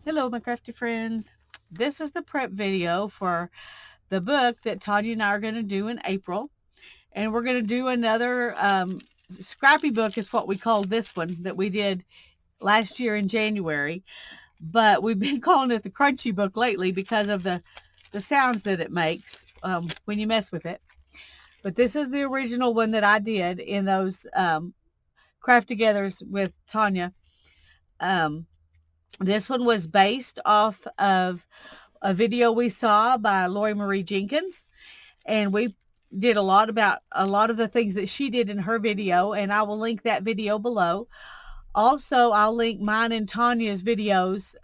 Hello, my crafty friends. This is the prep video for the book that Tanya and I are going to do in April. And we're going to do another scrappy book is what we called this one that we did last year in January. But we've been calling it the crunchy book lately because of the sounds that it makes when you mess with it. But this is the original one that I did in those craft-togethers with Tanya. This one was based off of a video we saw by Lori Marie Jenkins, and we did a lot of the things that she did in her video, and I will link that video below. Also, I'll link mine and Tanya's videos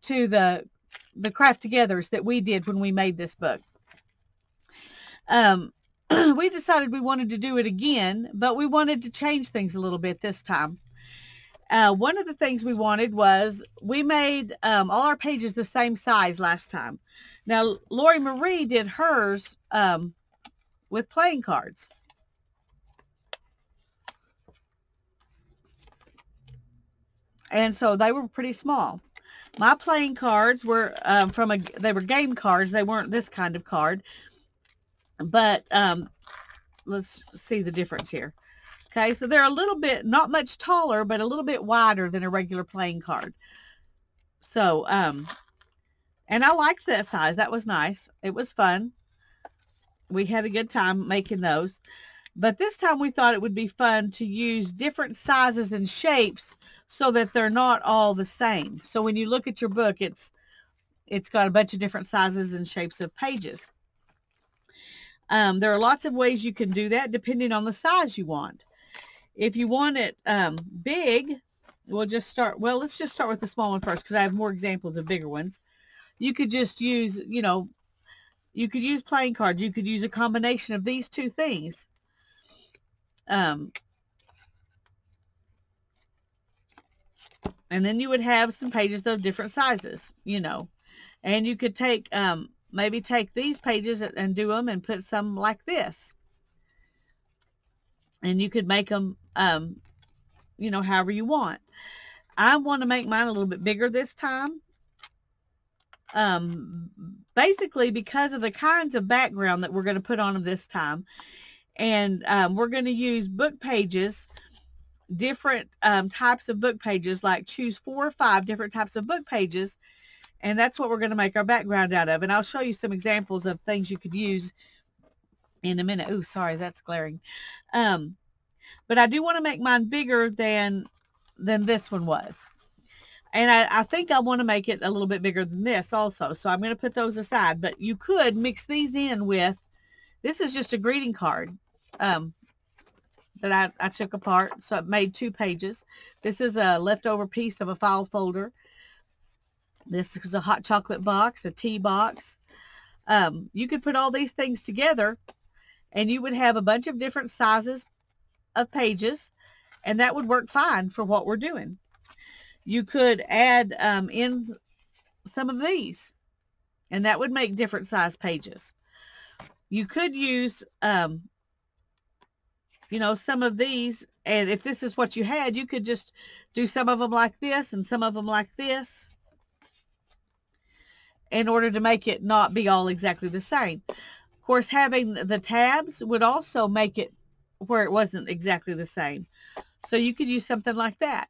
to the craft-togethers that we did when we made this book. We decided we wanted to do it again, but we wanted to change things a little bit this time. One of the things we wanted was we made all our pages the same size last time. Now, Lori Marie did hers with playing cards. And so they were pretty small. My playing cards were they were game cards. They weren't this kind of card. But let's see the difference here. Okay, so they're a little bit, not much taller, but a little bit wider than a regular playing card. So, and I liked that size. That was nice. It was fun. We had a good time making those. But this time we thought it would be fun to use different sizes and shapes so that they're not all the same. So when you look at your book, it's got a bunch of different sizes and shapes of pages. There are lots of ways you can do that depending on the size you want. If you want it big, let's just start with the small one first because I have more examples of bigger ones. You could just use, you could use playing cards. You could use a combination of these two things. And then you would have some pages of different sizes, and you could take, maybe take these pages and do them and put some like this. And you could make them, however you want. I want to make mine a little bit bigger this time. Basically because of the kinds of background that we're going to put on them this time. And we're going to use book pages, different types of book pages, like choose 4 or 5 different types of book pages. And that's what we're going to make our background out of. And I'll show you some examples of things you could use in a minute. Oh, sorry, that's glaring. But I do want to make mine bigger than this one was. And I think I want to make it a little bit bigger than this also. So I'm going to put those aside. But you could mix these in with, this is just a greeting card that I took apart. So it made 2 pages. This is a leftover piece of a file folder. This is a hot chocolate box, a tea box. You could put all these things together and you would have a bunch of different sizes of pages, and that would work fine for what we're doing. You could add in some of these, and that would make different size pages. You could use, some of these, and if this is what you had, you could just do some of them like this and some of them like this in order to make it not be all exactly the same. Of course, having the tabs would also make it where it wasn't exactly the same. So you could use something like that.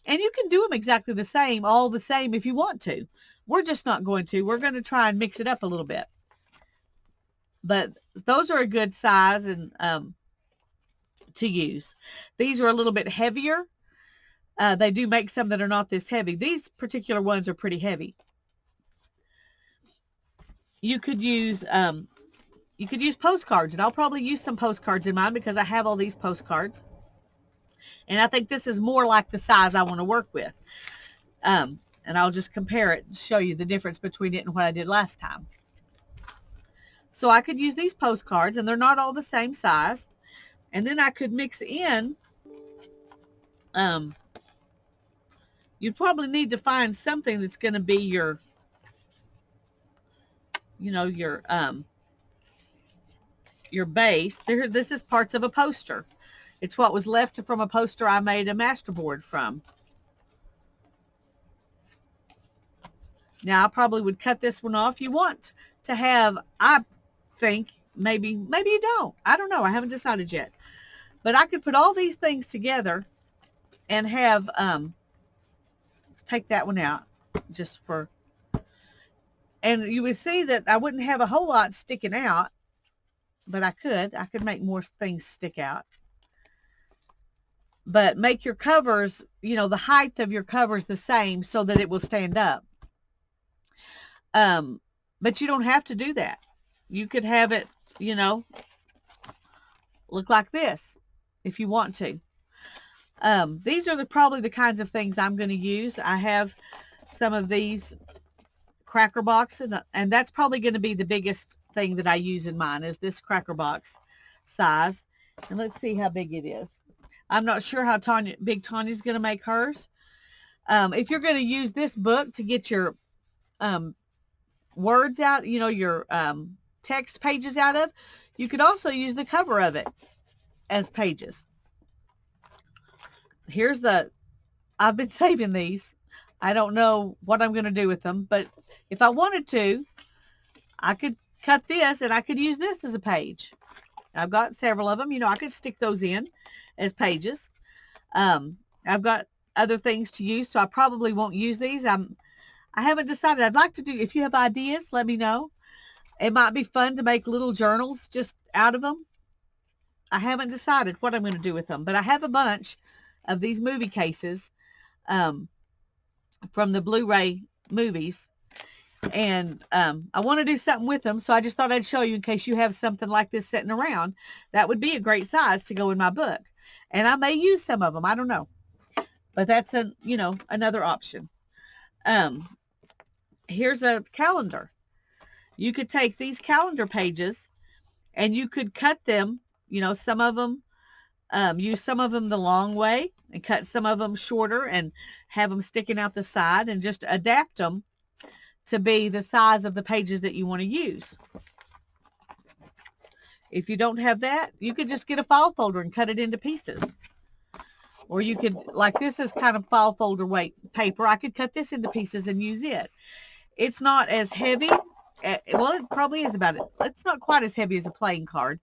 And you can do them exactly the same, all the same if you want to. We're just not going to. We're going to try and mix it up a little bit. But those are a good size and to use. These are a little bit heavier. They do make some that are not this heavy. These particular ones are pretty heavy. You could use postcards, and I'll probably use some postcards in mine because I have all these postcards. And I think this is more like the size I want to work with. And I'll just compare it and show you the difference between it and what I did last time. So I could use these postcards, and they're not all the same size. And then I could mix in, you'd probably need to find something that's going to be your, your base. This is parts of a poster. It's what was left from a poster I made a masterboard from. Now, I probably would cut this one off. You want to have, I think, maybe you don't. I don't know. I haven't decided yet. But I could put all these things together and have, let's take that one out just for, and you would see that I wouldn't have a whole lot sticking out, but I could make more things stick out. But make your covers, the height of your covers the same so that it will stand up. But you don't have to do that. You could have it, look like this if you want to. These are probably the kinds of things I'm going to use. I have some of these cracker box, and that's probably going to be the biggest thing that I use in mine is this cracker box size. And let's see how big it is. I'm not sure how big Tanya's going to make hers. If you're going to use this book to get your words out, your text pages out of, you could also use the cover of it as pages. I've been saving these. I don't know what I'm going to do with them, but if I wanted to, I could cut this and I could use this as a page. I've got several of them. I could stick those in as pages. I've got other things to use, so I probably won't use these. I haven't decided. I'd like to do, if you have ideas, let me know. It might be fun to make little journals just out of them. I haven't decided what I'm going to do with them, but I have a bunch of these movie cases from the Blu-ray movies, and I want to do something with them, so I just thought I'd show you in case you have something like this sitting around. That would be a great size to go in my book, and I may use some of them. I don't know, but that's another option. Here's a calendar. You could take these calendar pages and you could cut them, some of them, use some of them the long way and cut some of them shorter and have them sticking out the side and just adapt them to be the size of the pages that you want to use. If you don't have that, you could just get a file folder and cut it into pieces. Or you could, like this is kind of file folder weight paper, I could cut this into pieces and use it. It's not as heavy. Well, it probably is about it. It's not quite as heavy as a playing card,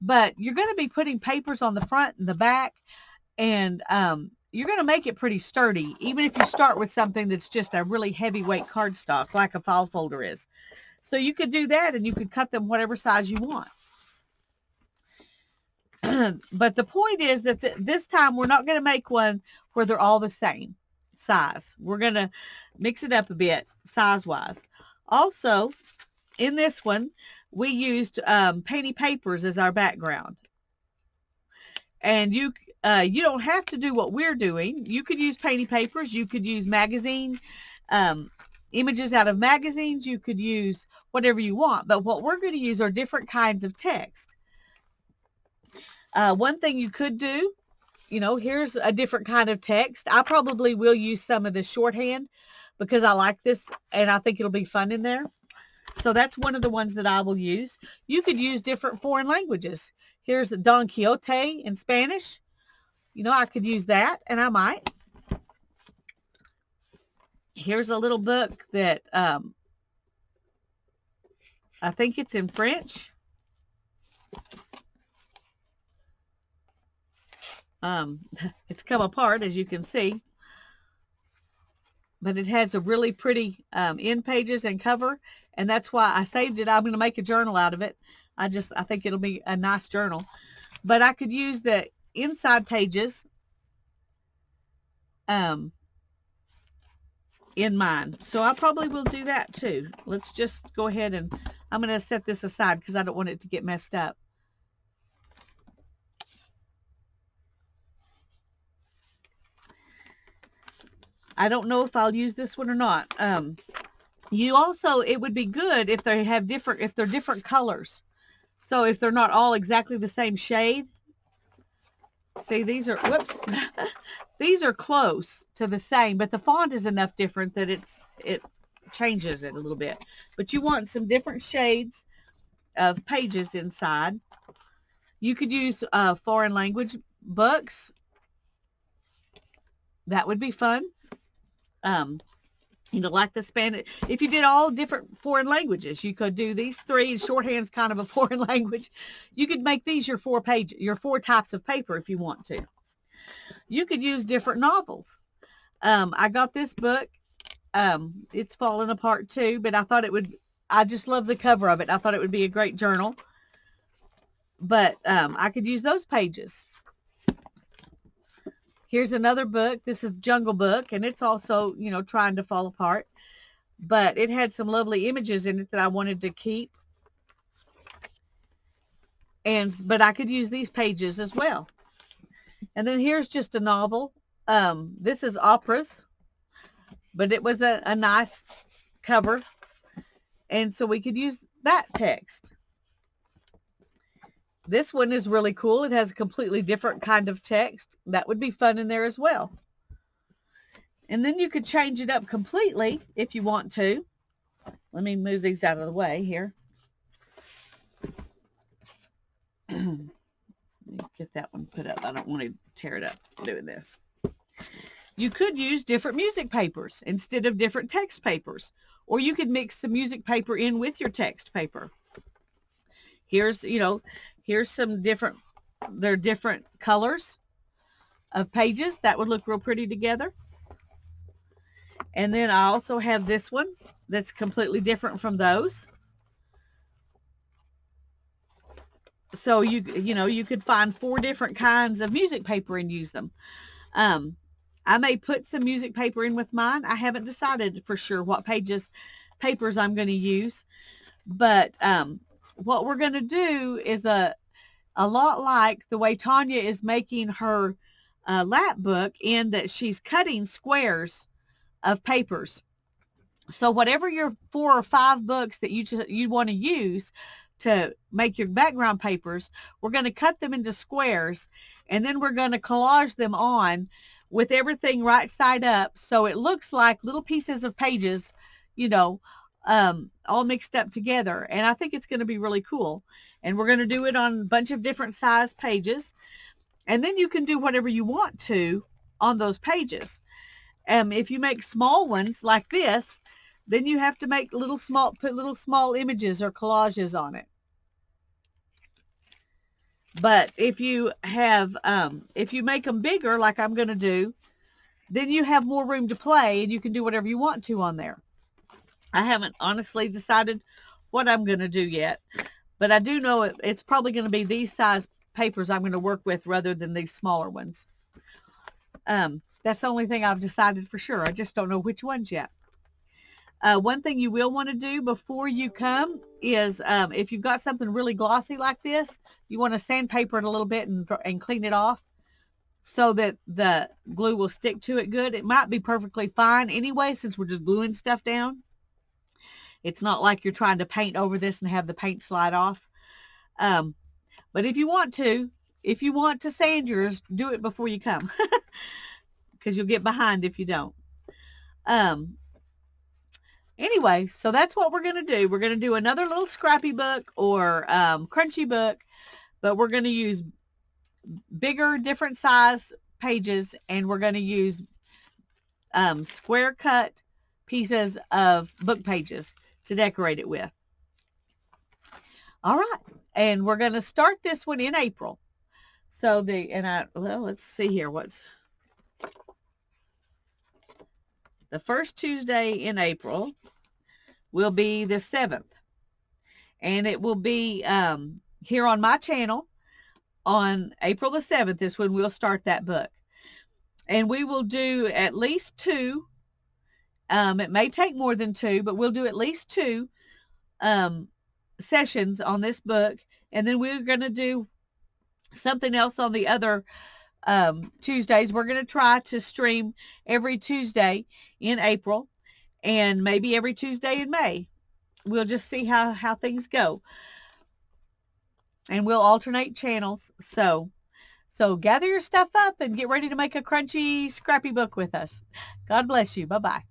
but you're going to be putting papers on the front and the back, and you're going to make it pretty sturdy, even if you start with something that's just a really heavyweight cardstock, like a file folder is. So you could do that, and you could cut them whatever size you want. But the point is that this time we're not going to make one where they're all the same size. We're going to mix it up a bit size-wise. Also, in this one, we used penny papers as our background. And you don't have to do what we're doing. You could use penny papers. You could use magazine images out of magazines. You could use whatever you want. But what we're going to use are different kinds of text. One thing you could do, here's a different kind of text. I probably will use some of the shorthand because I like this and I think it'll be fun in there. So that's one of the ones that I will use. You could use different foreign languages. Here's Don Quixote in Spanish. I could use that, and I might. Here's a little book that I think it's in French. It's come apart, as you can see. But it has a really pretty end pages and cover, and that's why I saved it. I'm going to make a journal out of it. I think it'll be a nice journal. But I could use the inside pages in mine. So I probably will do that too. Let's just go ahead and I'm going to set this aside because I don't want it to get messed up. I don't know if I'll use this one or not. It would be good if they're different colors. So if they're not all exactly the same shade. See, these are close to the same, but the font is enough different that it changes it a little bit. But you want some different shades of pages inside. You could use foreign language books. That would be fun. You know, like the Spanish, if you did all different foreign languages, you could do these three, and shorthand's kind of a foreign language. You could make these your your 4 types of paper if you want to. You could use different novels. I got this book. It's falling apart too, but I just love the cover of it. I thought it would be a great journal. But I could use those pages. Here's another book. This is Jungle Book, and it's also, you know, trying to fall apart. But it had some lovely images in it that I wanted to keep. But I could use these pages as well. And then here's just a novel. This is Operas, but it was a nice cover. And so we could use that text. This one is really cool. It has a completely different kind of text. That would be fun in there as well. And then you could change it up completely if you want to. Let me move these out of the way here. Let me get that one put up. I don't want to tear it up doing this. You could use different music papers instead of different text papers. Or you could mix some music paper in with your text paper. Here's, you know, here's some different, they're different colors of pages. That would look real pretty together. And then I also have this one that's completely different from those. So you know, you could find 4 different kinds of music paper and use them. I may put some music paper in with mine. I haven't decided for sure what papers I'm going to use. But what we're going to do is a lot like the way Tanya is making her lap book, in that she's cutting squares of papers. So whatever your 4 or 5 books that you want to use to make your background papers, we're going to cut them into squares, and then we're going to collage them on with everything right side up, so it looks like little pieces of pages, you know, all mixed up together. And I think it's going to be really cool. And we're going to do it on a bunch of different size pages. And then you can do whatever you want to on those pages. If you make small ones like this, then you have to make put little small images or collages on it. But if you make them bigger, like I'm going to do, then you have more room to play, and you can do whatever you want to on there. I haven't honestly decided what I'm going to do yet, but I do know it's probably going to be these size papers I'm going to work with rather than these smaller ones. That's the only thing I've decided for sure. I just don't know which ones yet. One thing you will want to do before you come is, if you've got something really glossy like this, you want to sandpaper it a little bit and clean it off so that the glue will stick to it good. It might be perfectly fine anyway, since we're just gluing stuff down. It's not like you're trying to paint over this and have the paint slide off. But if you want to sand yours, do it before you come, because you'll get behind if you don't. Anyway, so that's what we're going to do. We're going to do another little scrappy book or crunchy book, but we're going to use bigger, different size pages, and we're going to use square cut pieces of book pages to decorate it with. All right, and we're going to start this one in April. So let's see here. What's the first Tuesday in April will be the 7th. And it will be here on my channel on April the 7th is when we'll start that book. And we will do at least 2. It may take more than 2, but we'll do at least 2 sessions on this book. And then we're going to do something else on the other Tuesdays. We're going to try to stream every Tuesday in April and maybe every Tuesday in May. We'll just see how things go. And we'll alternate channels. So gather your stuff up and get ready to make a crunchy, scrappy book with us. God bless you. Bye-bye.